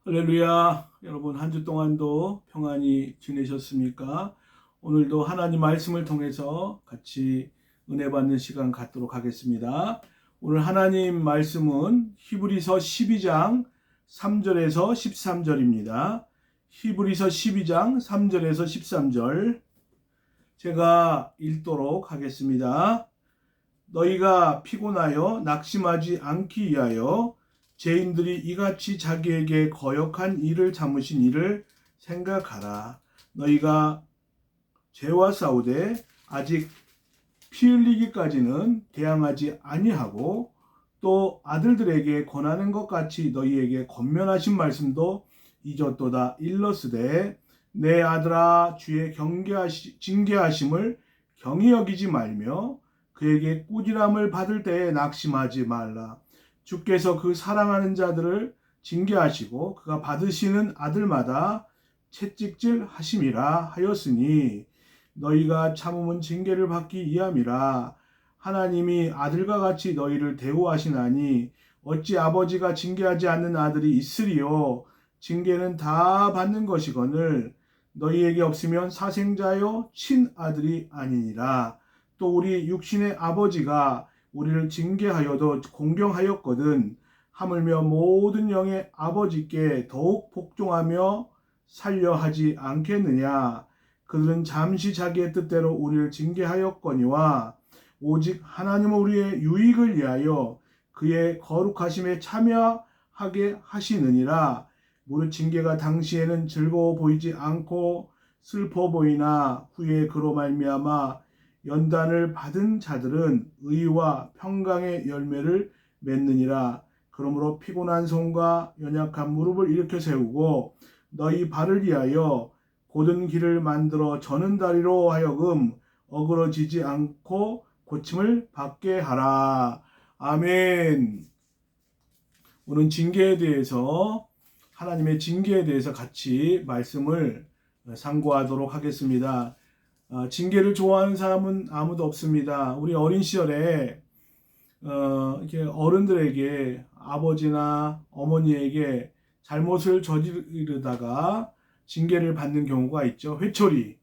할렐루야. 여러분 한 주 동안도 평안히 지내셨습니까? 오늘도 하나님 말씀을 통해서 같이 은혜 받는 시간 갖도록 하겠습니다. 오늘 하나님 말씀은 히브리서 12장 3절에서 13절입니다. 히브리서 12장 3절에서 13절 제가 읽도록 하겠습니다. 너희가 피곤하여 낙심하지 않기 위하여 죄인들이 이같이 자기에게 거역한 일을 참으신 이를 생각하라. 너희가 죄와 싸우되 아직 피 흘리기까지는 대항하지 아니하고 또 아들들에게 권하는 것 같이 너희에게 권면하신 말씀도 잊었도다. 일러스되 내 아들아 주의 징계하심을 경히 여기지 말며 그에게 꾸지람을 받을 때에 낙심하지 말라. 주께서 그 사랑하는 자들을 징계하시고 그가 받으시는 아들마다 채찍질 하심이라 하였으니 너희가 참음은 징계를 받기 위함이라. 하나님이 아들과 같이 너희를 대우하시나니 어찌 아버지가 징계하지 않는 아들이 있으리요. 징계는 다 받는 것이거늘 너희에게 없으면 사생자요 친아들이 아니니라. 또 우리 육신의 아버지가 우리를 징계하여도 공경하였거든 하물며 모든 영의 아버지께 더욱 복종하며 살려 하지 않겠느냐. 그들은 잠시 자기의 뜻대로 우리를 징계하였거니와 오직 하나님은 우리의 유익을 위하여 그의 거룩하심에 참여하게 하시느니라. 무릇 징계가 당시에는 즐거워 보이지 않고 슬퍼 보이나 후에 그로 말미암아 연단을 받은 자들은 의와 평강의 열매를 맺느니라. 그러므로 피곤한 손과 연약한 무릎을 일으켜 세우고 너희 발을 위하여 곧은 길을 만들어 저는 다리로 하여금 어그러지지 않고 고침을 받게 하라. 아멘. 오늘 징계에 대해서 하나님의 징계에 대해서 같이 말씀을 상고하도록 하겠습니다. 징계를 좋아하는 사람은 아무도 없습니다. 우리 어린 시절에 이렇게 어른들에게 아버지나 어머니에게 잘못을 저지르다가 징계를 받는 경우가 있죠. 회초리.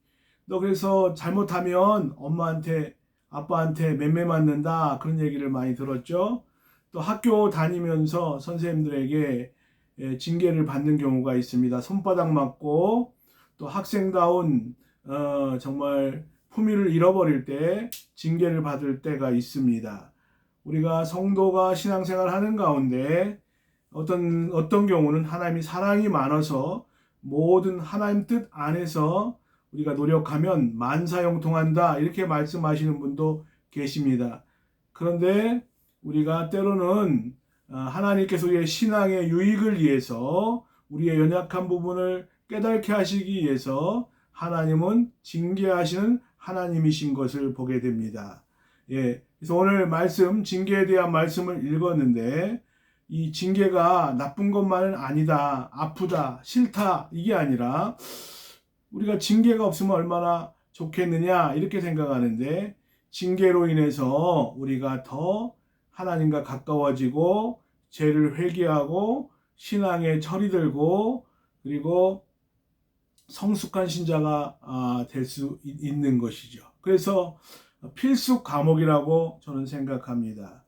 너 그래서 잘못하면 엄마한테 아빠한테 맴매 맞는다 그런 얘기를 많이 들었죠. 또 학교 다니면서 선생님들에게 징계를 받는 경우가 있습니다. 손바닥 맞고 또 학생다운 정말 품위를 잃어버릴 때 징계를 받을 때가 있습니다. 우리가 성도가 신앙생활 하는 가운데 어떤 경우는 하나님이 사랑이 많아서 모든 하나님 뜻 안에서 우리가 노력하면 만사형통한다 이렇게 말씀하시는 분도 계십니다. 그런데 우리가 때로는 하나님께서 우리의 신앙의 유익을 위해서 우리의 연약한 부분을 깨닫게 하시기 위해서 하나님은 징계하시는 하나님이신 것을 보게 됩니다. 그래서 오늘 말씀, 징계에 대한 말씀을 읽었는데 이 징계가 나쁜 것만은 아니다, 아프다, 싫다 이게 아니라 우리가 징계가 없으면 얼마나 좋겠느냐 이렇게 생각하는데 징계로 인해서 우리가 더 하나님과 가까워지고 죄를 회개하고 신앙에 철이 들고 그리고 성숙한 신자가 될 수 있는 것이죠. 그래서 필수 과목이라고 저는 생각합니다.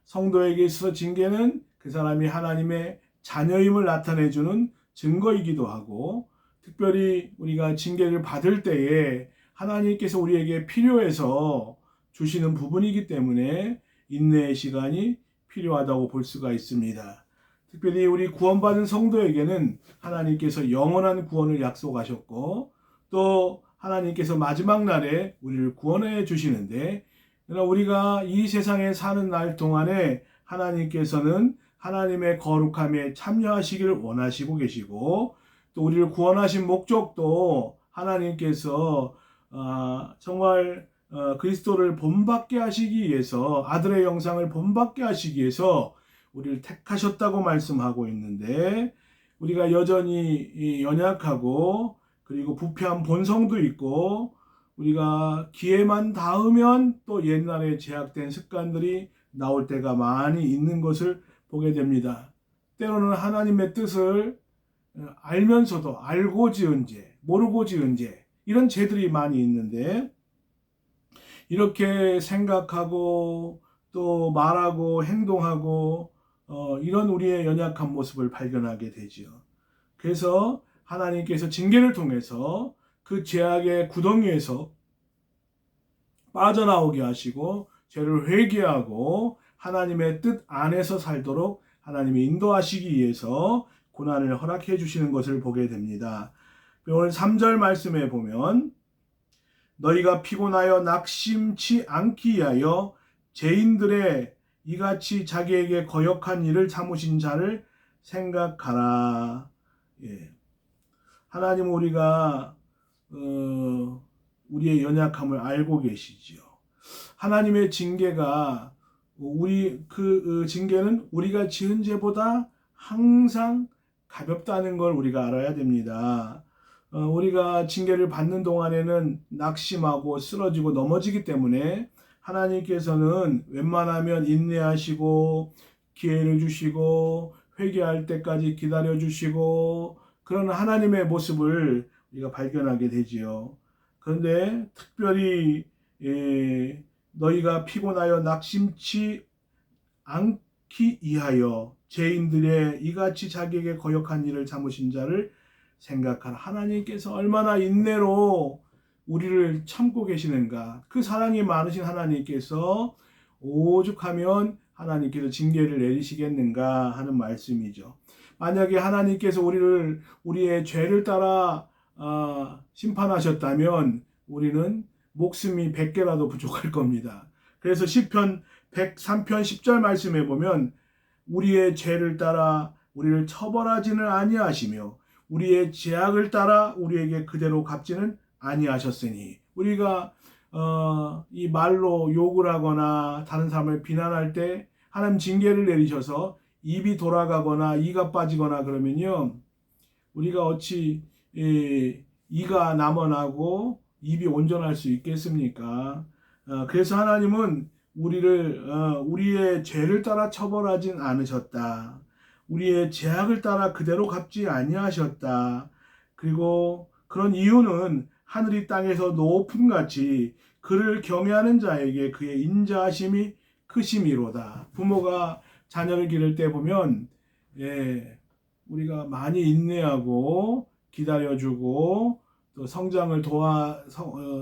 성도에게 있어서 징계는 그 사람이 하나님의 자녀임을 나타내주는 증거이기도 하고 특별히 우리가 징계를 받을 때에 하나님께서 우리에게 필요해서 주시는 부분이기 때문에 인내의 시간이 필요하다고 볼 수가 있습니다. 특별히 우리 구원받은 성도에게는 하나님께서 영원한 구원을 약속하셨고 또 하나님께서 마지막 날에 우리를 구원해 주시는데 우리가 이 세상에 사는 날 동안에 하나님께서는 하나님의 거룩함에 참여하시기를 원하시고 계시고 또 우리를 구원하신 목적도 하나님께서 정말 그리스도를 본받게 하시기 위해서 아들의 영상을 본받게 하시기 위해서 우리를 택하셨다고 말씀하고 있는데 우리가 여전히 연약하고 그리고 부패한 본성도 있고 우리가 기회만 닿으면 또 옛날에 제약된 습관들이 나올 때가 많이 있는 것을 보게 됩니다. 때로는 하나님의 뜻을 알면서도 알고 지은 죄, 모르고 지은 죄, 이런 죄들이 많이 있는데, 이렇게 생각하고 또 말하고 행동하고 이런 우리의 연약한 모습을 발견하게 되지요. 그래서 하나님께서 징계를 통해서 그 죄악의 구덩이에서 빠져나오게 하시고 죄를 회개하고 하나님의 뜻 안에서 살도록 하나님이 인도하시기 위해서 고난을 허락해 주시는 것을 보게 됩니다. 오늘 3절 말씀에 보면 너희가 피곤하여 낙심치 않기 위하여 죄인들의 이같이 자기에게 거역한 일을 참으신 자를 생각하라. 예. 하나님 우리가 우리의 연약함을 알고 계시지요. 하나님의 징계가 그 징계는 우리가 지은 죄보다 항상 가볍다는 걸 우리가 알아야 됩니다. 우리가 징계를 받는 동안에는 낙심하고 쓰러지고 넘어지기 때문에 하나님께서는 웬만하면 인내하시고 기회를 주시고 회개할 때까지 기다려 주시고 그런 하나님의 모습을 우리가 발견하게 되지요. 그런데 특별히 너희가 피곤하여 낙심치 않기 위하여 죄인들의 이같이 자기에게 거역한 일을 참으신 자를 생각하라. 하나님께서 얼마나 인내로 우리를 참고 계시는가. 그 사랑이 많으신 하나님께서 오죽하면 하나님께서 징계를 내리시겠는가 하는 말씀이죠. 만약에 하나님께서 우리의 죄를 따라 심판하셨다면 우리는 목숨이 100개라도 부족할 겁니다. 그래서 시편 103편 10절 말씀에 보면 우리의 죄를 따라 우리를 처벌하지는 아니하시며 우리의 죄악을 따라 우리에게 그대로 갚지는 아니하셨으니 우리가 이 말로 욕을 하거나 다른 사람을 비난할 때 하나님 징계를 내리셔서 입이 돌아가거나 이가 빠지거나 그러면요 우리가 어찌 이가 남아나고 입이 온전할 수 있겠습니까? 그래서 하나님은 우리의 죄를 따라 처벌하진 않으셨다. 우리의 죄악을 따라 그대로 갚지 아니하셨다. 그리고 그런 이유는 하늘이 땅에서 높음 같이 그를 경외하는 자에게 그의 인자하심이 크심이로다. 부모가 자녀를 기를 때 보면 우리가 많이 인내하고 기다려주고 또 성장을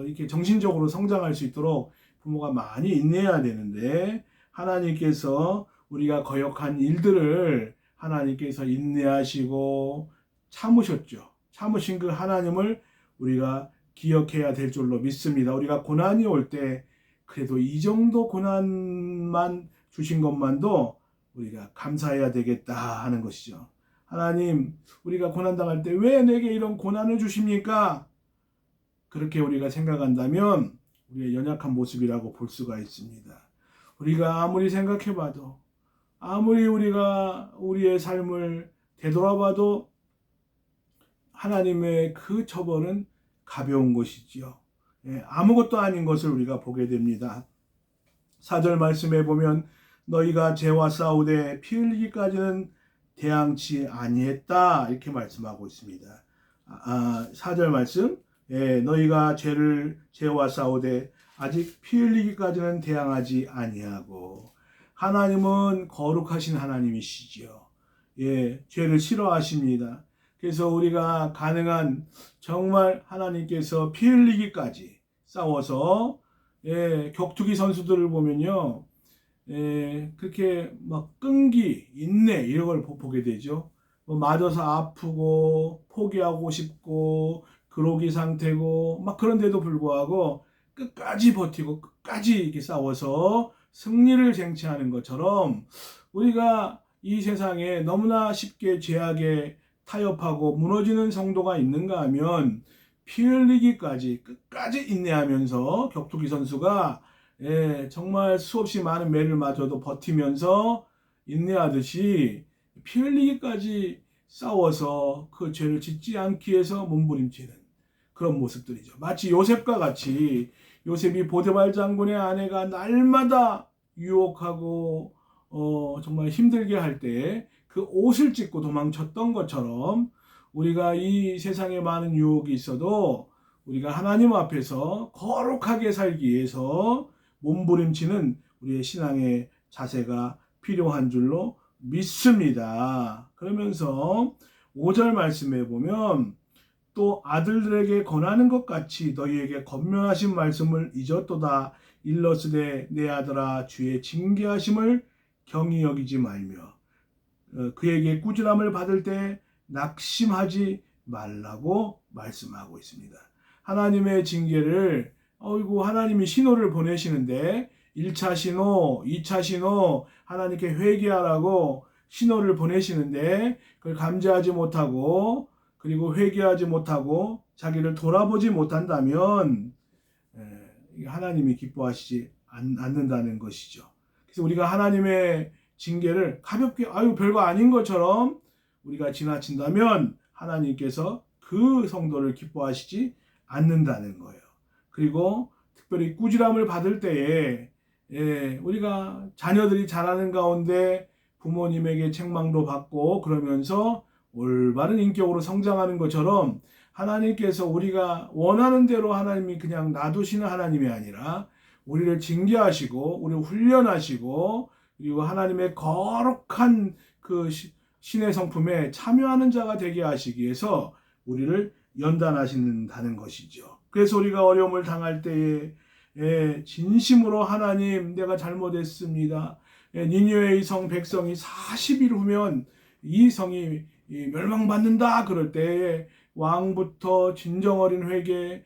이렇게 정신적으로 성장할 수 있도록 부모가 많이 인내해야 되는데 하나님께서 우리가 거역한 일들을 하나님께서 인내하시고 참으셨죠. 참으신 그 하나님을 우리가 기억해야 될 줄로 믿습니다. 우리가 고난이 올 때 그래도 이 정도 고난만 주신 것만도 우리가 감사해야 되겠다 하는 것이죠. 하나님, 우리가 고난당할 때 왜 내게 이런 고난을 주십니까? 그렇게 우리가 생각한다면 우리의 연약한 모습이라고 볼 수가 있습니다. 우리가 아무리 생각해봐도 아무리 우리가 우리의 삶을 되돌아봐도 하나님의 그 처벌은 가벼운 것이지요. 아무것도 아닌 것을 우리가 보게 됩니다. 4절 말씀에 보면 너희가 죄와 싸우되 피 흘리기까지는 대항치 아니했다 이렇게 말씀하고 있습니다. 4절 말씀 너희가 죄와 싸우되 아직 피 흘리기까지는 대항하지 아니하고 하나님은 거룩하신 하나님이시지요. 죄를 싫어하십니다. 그래서 우리가 가능한 정말 하나님께서 피 흘리기까지 싸워서 격투기 선수들을 보면요 그렇게 막 끈기, 인내 이런 걸 보게 되죠. 맞아서 아프고 포기하고 싶고 그로기 상태고 막 그런데도 불구하고 끝까지 버티고 끝까지 이렇게 싸워서 승리를 쟁취하는 것처럼 우리가 이 세상에 너무나 쉽게 죄악에 타협하고 무너지는 성도가 있는가 하면 피 흘리기까지 끝까지 인내하면서 격투기 선수가 정말 수없이 많은 매를 맞아도 버티면서 인내하듯이 피 흘리기까지 싸워서 그 죄를 짓지 않기 위해서 몸부림치는 그런 모습들이죠. 마치 요셉과 같이 요셉이 보디발 장군의 아내가 날마다 유혹하고 정말 힘들게 할 때 그 옷을 찢고 도망쳤던 것처럼 우리가 이 세상에 많은 유혹이 있어도 우리가 하나님 앞에서 거룩하게 살기 위해서 몸부림치는 우리의 신앙의 자세가 필요한 줄로 믿습니다. 그러면서 5절 말씀에 보면 또 아들들에게 권하는 것 같이 너희에게 권면하신 말씀을 잊었도다. 일러스되 내 아들아 주의 징계하심을 경히 여기지 말며 그에게 꾸지람을 받을 때 낙심하지 말라고 말씀하고 있습니다. 하나님의 징계를 하나님이 신호를 보내시는데 1차 신호, 2차 신호 하나님께 회개하라고 신호를 보내시는데 그걸 감지하지 못하고 그리고 회개하지 못하고 자기를 돌아보지 못한다면 하나님이 기뻐하시지 않는다는 것이죠. 그래서 우리가 하나님의 징계를 가볍게 별거 아닌 것처럼 우리가 지나친다면 하나님께서 그 성도를 기뻐하시지 않는다는 거예요. 그리고 특별히 꾸지람을 받을 때에 우리가 자녀들이 자라는 가운데 부모님에게 책망도 받고 그러면서 올바른 인격으로 성장하는 것처럼 하나님께서 우리가 원하는 대로 하나님이 그냥 놔두시는 하나님이 아니라 우리를 징계하시고 우리를 훈련하시고 그리고 하나님의 거룩한 그 신의 성품에 참여하는 자가 되게 하시기 위해서 우리를 연단하신다는 것이죠. 그래서 우리가 어려움을 당할 때에 진심으로 하나님 내가 잘못했습니다. 니느웨의 성 백성이 40일 후면 이 성이 멸망받는다 그럴 때에 왕부터 진정어린 회개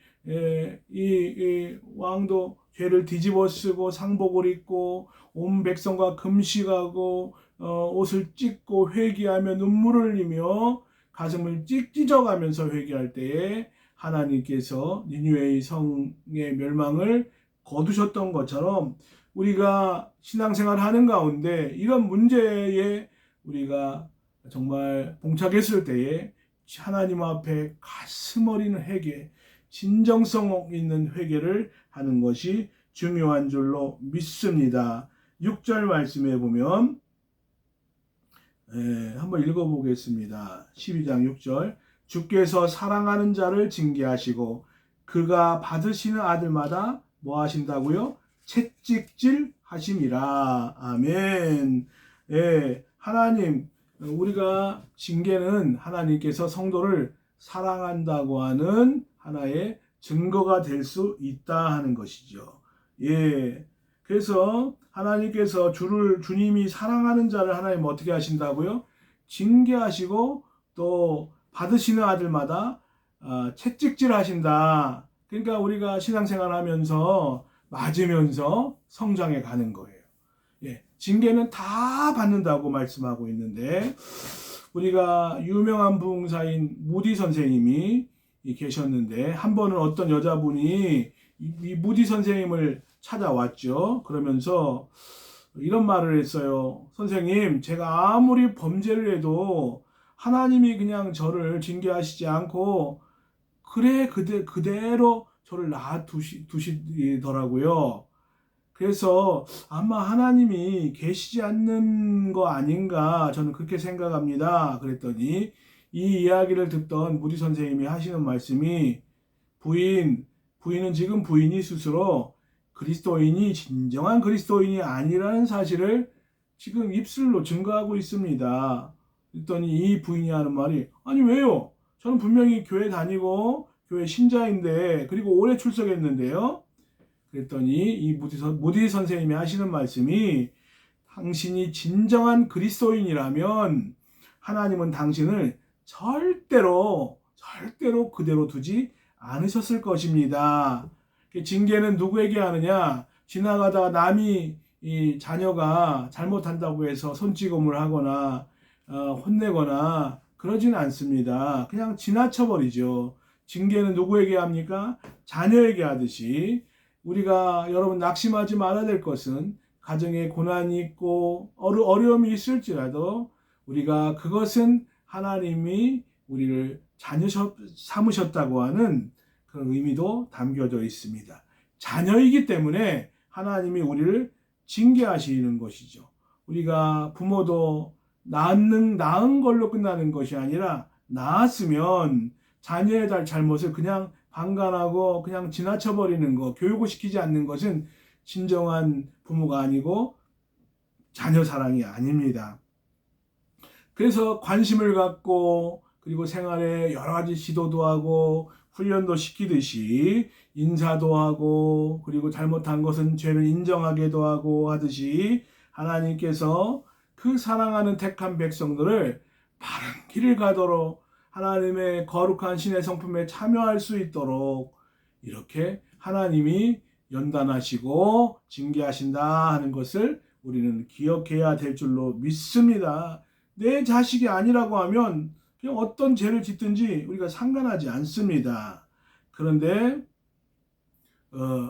이 왕도 죄를 뒤집어 쓰고 상복을 입고 온 백성과 금식하고 옷을 찢고 회개하며 눈물을 흘리며 가슴을 찢어가면서 회개할 때에 하나님께서 니느웨의 성의 멸망을 거두셨던 것처럼 우리가 신앙생활을 하는 가운데 이런 문제에 우리가 정말 봉착했을 때에 하나님 앞에 가슴 어린 회개, 진정성 있는 회개를 하는 것이 중요한 줄로 믿습니다. 6절 말씀에 보면 한번 읽어보겠습니다. 12장 6절 주께서 사랑하는 자를 징계하시고 그가 받으시는 아들마다 뭐 하신다고요? 채찍질 하심이라. 아멘. 하나님 우리가 징계는 하나님께서 성도를 사랑한다고 하는 하나의 증거가 될 수 있다 하는 것이죠. 그래서 하나님께서 주님이 사랑하는 자를 하나님 어떻게 하신다고요? 징계하시고 또 받으시는 아들마다 채찍질 하신다. 그러니까 우리가 신앙생활 하면서 맞으면서 성장해 가는 거예요. 징계는 다 받는다고 말씀하고 있는데 우리가 유명한 부흥사인 무디 선생님이 계셨는데 한 번은 어떤 여자분이 이 무디 선생님을 찾아왔죠. 그러면서 이런 말을 했어요. 선생님, 제가 아무리 범죄를 해도 하나님이 그냥 저를 징계하시지 않고 그대로 저를 놔두시더라고요. 그래서 아마 하나님이 계시지 않는 거 아닌가 저는 그렇게 생각합니다. 그랬더니 이 이야기를 듣던 무디 선생님이 하시는 말씀이 부인은 지금 부인이 스스로 그리스도인이 진정한 그리스도인이 아니라는 사실을 지금 입술로 증거하고 있습니다. 그랬더니 이 부인이 하는 말이 아니 왜요? 저는 분명히 교회 다니고 교회 신자인데 그리고 오래 출석했는데요. 그랬더니 이 무디 선생님이 하시는 말씀이 당신이 진정한 그리스도인이라면 하나님은 당신을 절대로 그대로 두지 않으셨을 것입니다. 징계는 누구에게 하느냐? 지나가다가 남이 이 자녀가 잘못한다고 해서 손찌검을 하거나 혼내거나 그러지는 않습니다. 그냥 지나쳐버리죠. 징계는 누구에게 합니까? 자녀에게 하듯이 우리가 여러분 낙심하지 말아야 될 것은 가정에 고난이 있고 어려움이 있을지라도 우리가 그것은 하나님이 우리를 자녀 삼으셨다고 하는 그런 의미도 담겨져 있습니다. 자녀이기 때문에 하나님이 우리를 징계하시는 것이죠. 우리가 부모도 낳은 걸로 끝나는 것이 아니라 낳았으면 자녀의 잘못을 그냥 방관하고 그냥 지나쳐버리는 거, 교육을 시키지 않는 것은 진정한 부모가 아니고 자녀 사랑이 아닙니다. 그래서 관심을 갖고 그리고 생활에 여러 가지 지도도 하고 훈련도 시키듯이 인사도 하고 그리고 잘못한 것은 죄를 인정하게도 하고 하듯이 하나님께서 그 사랑하는 택한 백성들을 바른 길을 가도록 하나님의 거룩한 신의 성품에 참여할 수 있도록 이렇게 하나님이 연단하시고 징계하신다 하는 것을 우리는 기억해야 될 줄로 믿습니다. 내 자식이 아니라고 하면 그냥 어떤 죄를 짓든지 우리가 상관하지 않습니다. 그런데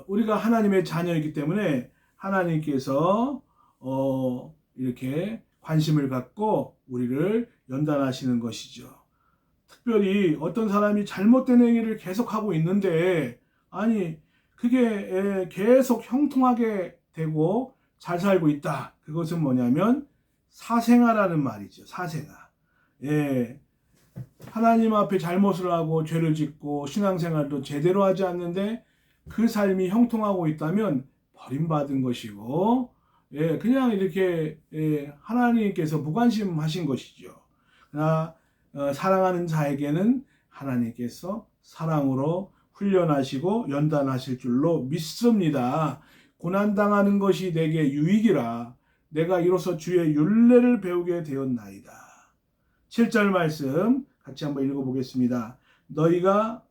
우리가 하나님의 자녀이기 때문에 하나님께서 이렇게 관심을 갖고 우리를 연단하시는 것이죠. 특별히 어떤 사람이 잘못된 행위를 계속하고 있는데 아니 그게 계속 형통하게 되고 잘 살고 있다. 그것은 뭐냐면 사생아라는 말이죠. 사생아. 예. 하나님 앞에 잘못을 하고 죄를 짓고 신앙생활도 제대로 하지 않는데 그 삶이 형통하고 있다면 버림받은 것이고 예, 그냥 이렇게 하나님께서 무관심하신 것이죠. 그러나 사랑하는 자에게는 하나님께서 사랑으로 훈련하시고 연단하실 줄로 믿습니다. 고난당하는 것이 내게 유익이라 내가 이로써 주의 율례를 배우게 되었나이다. 7절 말씀 같이 한번 읽어보겠습니다. 너희가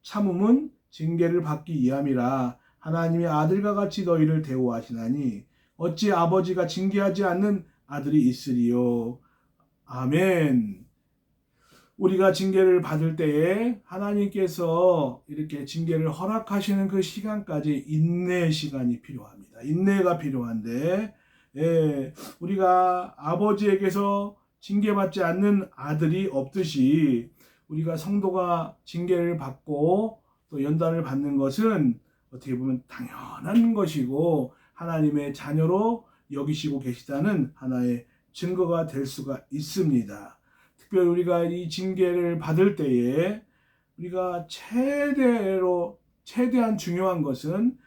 참음은 징계를 받기 위함이라 하나님의 아들과 같이 너희를 대우하시나니 어찌 아버지가 징계하지 않는 아들이 있으리요. 아멘. 우리가 징계를 받을 때에 하나님께서 이렇게 징계를 허락하시는 그 시간까지 인내의 시간이 필요합니다. 인내가 필요한데 우리가 아버지에게서 징계받지 않는 아들이 없듯이 우리가 성도가 징계를 받고 또 연단을 받는 것은 어떻게 보면 당연한 것이고 하나님의 자녀로 여기시고 계시다는 하나의 증거가 될 수가 있습니다. 특별히 우리가 이 징계를 받을 때에 우리가 최대한 중요한 것은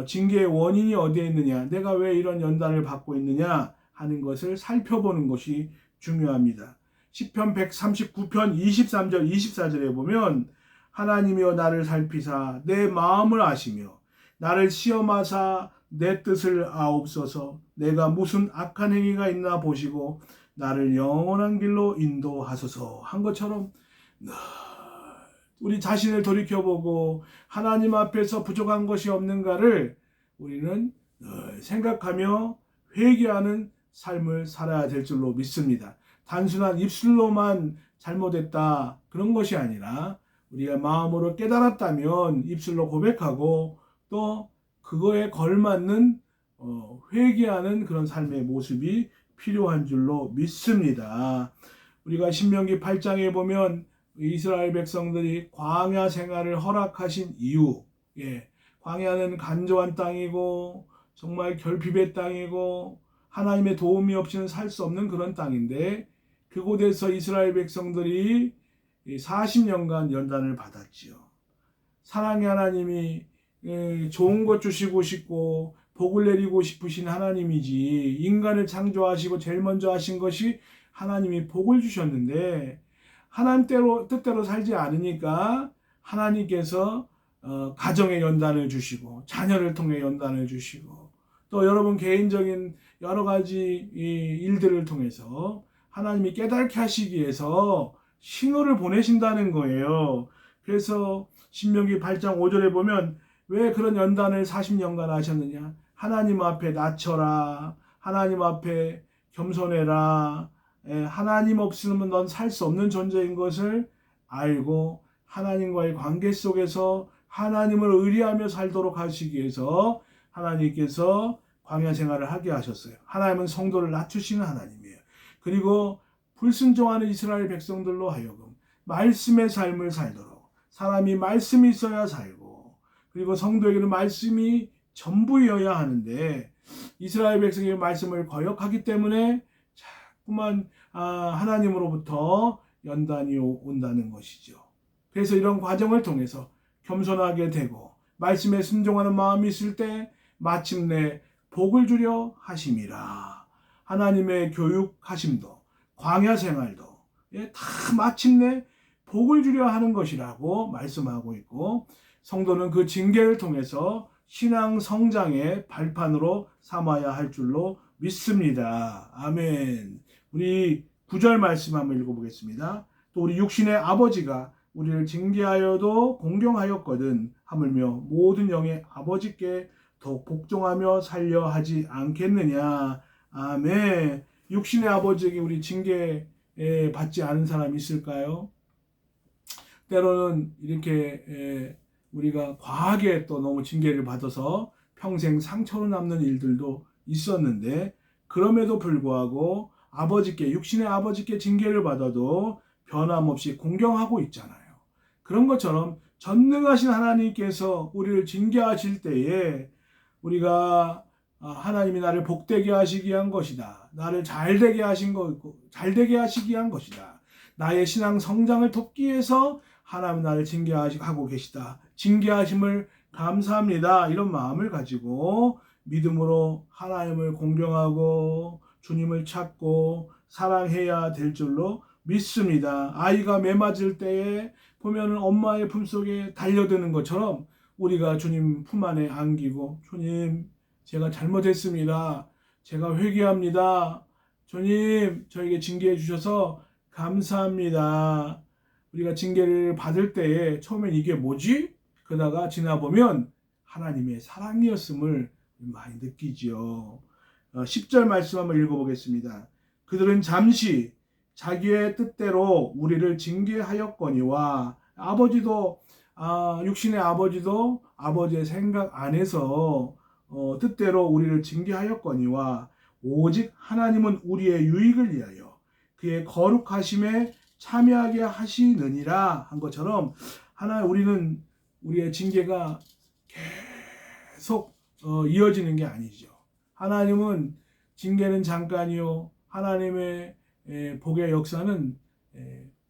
징계의 원인이 어디에 있느냐, 내가 왜 이런 연단을 받고 있느냐 하는 것을 살펴보는 것이 중요합니다. 시편 139편 23절 24절에 보면 하나님이여 나를 살피사 내 마음을 아시며 나를 시험하사 내 뜻을 아옵소서. 내가 무슨 악한 행위가 있나 보시고 나를 영원한 길로 인도하소서 한 것처럼 우리 자신을 돌이켜보고 하나님 앞에서 부족한 것이 없는가를 우리는 생각하며 회개하는 삶을 살아야 될 줄로 믿습니다. 단순한 입술로만 잘못했다 그런 것이 아니라 우리가 마음으로 깨달았다면 입술로 고백하고 또 그거에 걸맞는 회개하는 그런 삶의 모습이 필요한 줄로 믿습니다. 우리가 신명기 8장에 보면 이스라엘 백성들이 광야 생활을 허락하신 이유, 광야는 간조한 땅이고 정말 결핍의 땅이고 하나님의 도움이 없이는 살 수 없는 그런 땅인데 그곳에서 이스라엘 백성들이 40년간 연단을 받았지요. 사랑의 하나님이 좋은 것 주시고 싶고 복을 내리고 싶으신 하나님이지 인간을 창조하시고 제일 먼저 하신 것이 하나님이 복을 주셨는데 하나님 뜻대로 살지 않으니까 하나님께서 가정의 연단을 주시고 자녀를 통해 연단을 주시고 또 여러분 개인적인 여러 가지 일들을 통해서 하나님이 깨닫게 하시기 위해서 신호를 보내신다는 거예요. 그래서 신명기 8장 5절에 보면 왜 그런 연단을 40년간 하셨느냐? 하나님 앞에 낮춰라. 하나님 앞에 겸손해라. 하나님 없으면 넌 살 수 없는 존재인 것을 알고 하나님과의 관계 속에서 하나님을 의리하며 살도록 하시기 위해서 하나님께서 광야 생활을 하게 하셨어요. 하나님은 성도를 낮추시는 하나님이에요. 그리고 불순종하는 이스라엘 백성들로 하여금 말씀의 삶을 살도록 사람이 말씀이 있어야 살고 그리고 성도에게는 말씀이 전부여야 하는데 이스라엘 백성의 말씀을 거역하기 때문에 자꾸만 하나님으로부터 연단이 온다는 것이죠. 그래서 이런 과정을 통해서 겸손하게 되고 말씀에 순종하는 마음이 있을 때 마침내 복을 주려 하심이라. 하나님의 교육하심도 광야 생활도 다 마침내 복을 주려 하는 것이라고 말씀하고 있고, 성도는 그 징계를 통해서 신앙 성장의 발판으로 삼아야 할 줄로 믿습니다. 아멘. 우리 9절 말씀 한번 읽어보겠습니다. 또 우리 육신의 아버지가 우리를 징계하여도 공경하였거든 하물며 모든 영의 아버지께 더 복종하며 살려 하지 않겠느냐. 아멘. 육신의 아버지에게 우리 징계 받지 않은 사람이 있을까요? 때로는 이렇게 우리가 과하게 또 너무 징계를 받아서 평생 상처로 남는 일들도 있었는데, 그럼에도 불구하고 육신의 아버지께 징계를 받아도 변함없이 공경하고 있잖아요. 그런 것처럼 전능하신 하나님께서 우리를 징계하실 때에 우리가 하나님이 나를 복되게 하시기 위한 것이다. 나를 잘되게 하시기 위한 것이다. 나의 신앙 성장을 돕기 위해서 하나님 나를 징계하고 계시다. 징계하심을 감사합니다. 이런 마음을 가지고 믿음으로 하나님을 공경하고 주님을 찾고 사랑해야 될 줄로 믿습니다. 아이가 매 맞을 때에 보면은 엄마의 품속에 달려드는 것처럼 우리가 주님 품 안에 안기고, 주님 제가 잘못했습니다. 제가 회개합니다. 주님 저에게 징계해 주셔서 감사합니다. 우리가 징계를 받을 때에 처음엔 이게 뭐지? 그러다가 지나보면 하나님의 사랑이었음을 많이 느끼지요. 10절 말씀 한번 읽어보겠습니다. 그들은 잠시 자기의 뜻대로 우리를 징계하였거니와 육신의 아버지도 아버지의 생각 안에서 뜻대로 우리를 징계하였거니와 오직 하나님은 우리의 유익을 위하여 그의 거룩하심에 참여하게 하시느니라 한 것처럼, 우리는 우리의 징계가 계속 이어지는 게 아니죠. 하나님은 징계는 잠깐이요, 하나님의 복의 역사는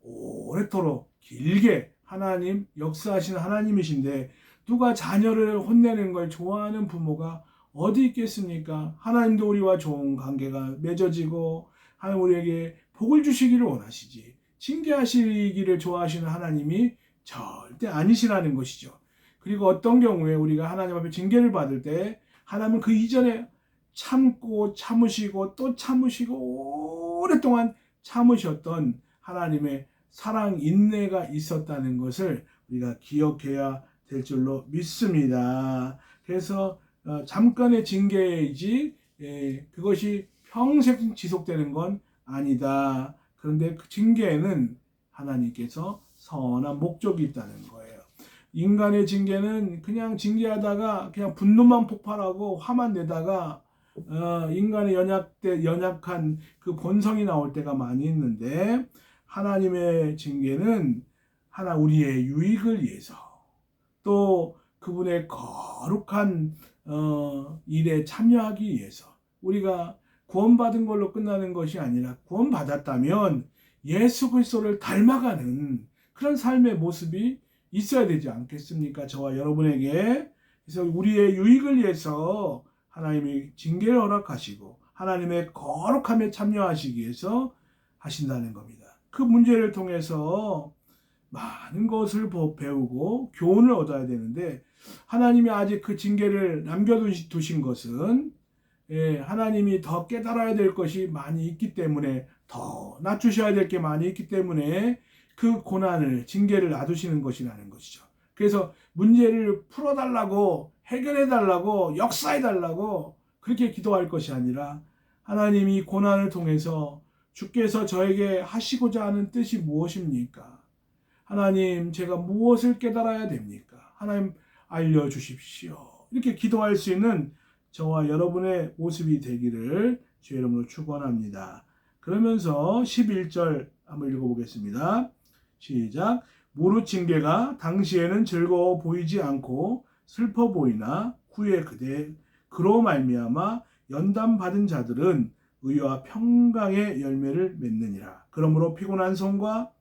오래도록 길게 하나님 역사하시는 하나님이신데, 누가 자녀를 혼내는 걸 좋아하는 부모가 어디 있겠습니까? 하나님도 우리와 좋은 관계가 맺어지고 하나님 우리에게 복을 주시기를 원하시지, 징계하시기를 좋아하시는 하나님이 절대 아니시라는 것이죠. 그리고 어떤 경우에 우리가 하나님 앞에 징계를 받을 때 하나님은 그 이전에 참으시고 또 참으시고 오랫동안 참으셨던 하나님의 사랑 인내가 있었다는 것을 우리가 기억해야 될 줄로 믿습니다. 그래서 잠깐의 징계이지 그것이 평생 지속되는 건 아니다. 그런데 그 징계에는 하나님께서 선한 목적이 있다는 거예요. 인간의 징계는 그냥 징계하다가 그냥 분노만 폭발하고 화만 내다가 인간의 연약한 그 본성이 나올 때가 많이 있는데, 하나님의 징계는 우리의 유익을 위해서, 또 그분의 거룩한 일에 참여하기 위해서, 우리가 구원받은 걸로 끝나는 것이 아니라 구원받았다면 예수 그리스도를 닮아가는 그런 삶의 모습이 있어야 되지 않겠습니까? 저와 여러분에게. 그래서 우리의 유익을 위해서 하나님이 징계를 허락하시고 하나님의 거룩함에 참여하시기 위해서 하신다는 겁니다. 그 문제를 통해서 많은 것을 배우고 교훈을 얻어야 되는데, 하나님이 아직 그 징계를 남겨두신 것은 하나님이 더 깨달아야 될 것이 많이 있기 때문에, 더 낮추셔야 될 게 많이 있기 때문에 그 고난을, 징계를 놔두시는 것이라는 것이죠. 그래서 문제를 풀어달라고, 해결해달라고, 역사해달라고 그렇게 기도할 것이 아니라, 하나님이 고난을 통해서 주께서 저에게 하시고자 하는 뜻이 무엇입니까? 하나님, 제가 무엇을 깨달아야 됩니까? 하나님 알려주십시오. 이렇게 기도할 수 있는 저와 여러분의 모습이 되기를 주의 이름으로 축원합니다. 그러면서 11절 한번 읽어보겠습니다. 시작. 무릇 징계가 당시에는 즐거워 보이지 않고 슬퍼 보이나 후에 그로 말미암아 연단 받은 자들은 의와 평강의 열매를 맺느니라. 그러므로 피곤한 손과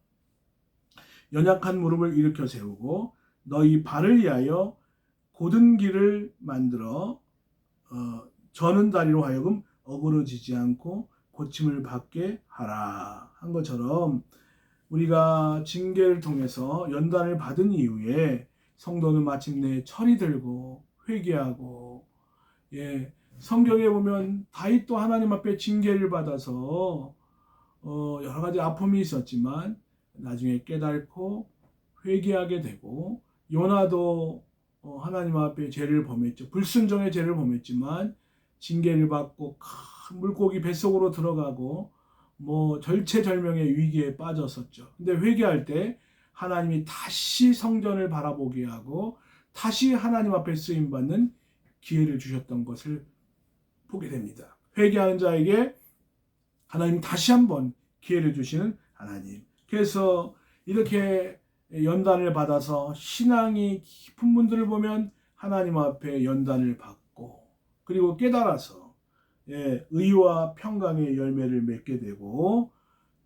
연약한 무릎을 일으켜 세우고 너희 발을 위하여 곧은 길을 만들어 저는 다리로 하여금 어그러지지 않고 고침을 받게 하라 한 것처럼 우리가 징계를 통해서 연단을 받은 이후에 성도는 마침내 철이 들고 회개하고 성경에 보면 다윗도 하나님 앞에 징계를 받아서 여러 가지 아픔이 있었지만 나중에 깨닫고 회개하게 되고 요나도 하나님 앞에 죄를 범했죠. 불순종의 죄를 범했지만 징계를 받고 큰 물고기 뱃속으로 들어가고 절체절명의 위기에 빠졌었죠. 근데 회개할 때 하나님이 다시 성전을 바라보게 하고 다시 하나님 앞에 쓰임받는 기회를 주셨던 것을 보게 됩니다. 회개하는 자에게 하나님 다시 한번 기회를 주시는 하나님. 그래서 이렇게 연단을 받아서 신앙이 깊은 분들을 보면 하나님 앞에 연단을 받고 그리고 깨달아서 의와 평강의 열매를 맺게 되고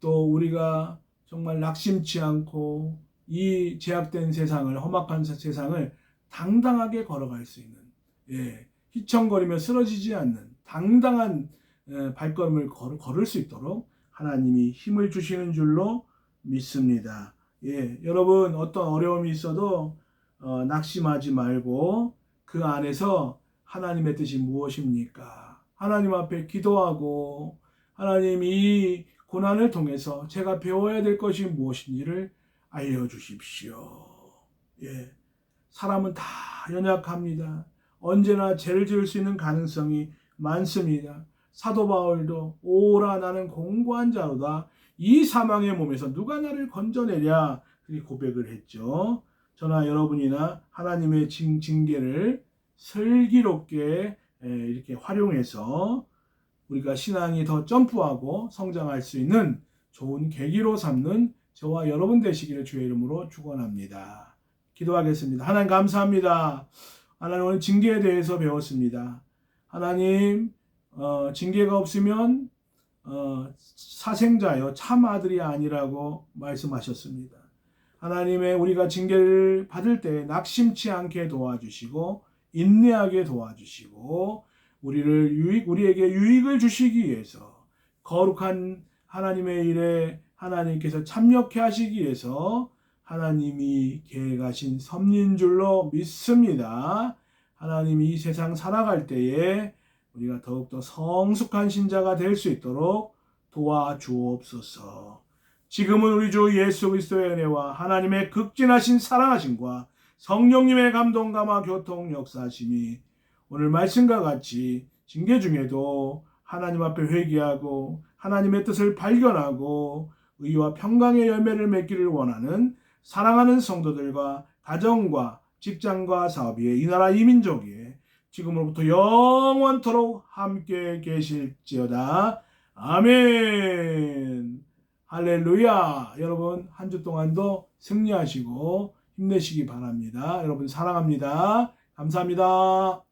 또 우리가 정말 낙심치 않고 이 제약된 세상을 험악한 세상을 당당하게 걸어갈 수 있는 휘청거리며 쓰러지지 않는 당당한 발걸음을 걸을 수 있도록 하나님이 힘을 주시는 줄로 믿습니다. 여러분 어떤 어려움이 있어도 낙심하지 말고 그 안에서 하나님의 뜻이 무엇입니까? 하나님 앞에 기도하고 하나님 이 고난을 통해서 제가 배워야 될 것이 무엇인지를 알려주십시오. 사람은 다 연약합니다. 언제나 죄를 지을 수 있는 가능성이 많습니다. 사도 바울도 오라 나는 공고한 자로다. 이 사망의 몸에서 누가 나를 건져내랴 그렇게 고백을 했죠. 저나 여러분이나 하나님의 징계를 슬기롭게 이렇게 활용해서 우리가 신앙이 더 점프하고 성장할 수 있는 좋은 계기로 삼는 저와 여러분 되시기를 주의 이름으로 축원합니다. 기도하겠습니다. 하나님 감사합니다. 하나님 오늘 징계에 대해서 배웠습니다. 하나님 징계가 없으면 사생자여 참 아들이 아니라고 말씀하셨습니다. 하나님의 우리가 징계를 받을 때 낙심치 않게 도와주시고 인내하게 도와주시고 우리에게 유익을 주시기 위해서 거룩한 하나님의 일에 하나님께서 참여케 하시기 위해서 하나님이 계획하신 섭리인 줄로 믿습니다. 하나님이 이 세상 살아갈 때에 우리가 더욱더 성숙한 신자가 될 수 있도록 도와주옵소서. 지금은 우리 주 예수 그리스도의 은혜와 하나님의 극진하신 사랑하심과 성령님의 감동감화 교통 역사하심이 오늘 말씀과 같이 징계 중에도 하나님 앞에 회개하고 하나님의 뜻을 발견하고 의와 평강의 열매를 맺기를 원하는 사랑하는 성도들과 가정과 직장과 사업위에 이 나라 이 민족에 지금으로부터 영원토록 함께 계실지어다. 아멘. 할렐루야. 여러분 한 주 동안도 승리하시고 힘내시기 바랍니다. 여러분 사랑합니다. 감사합니다.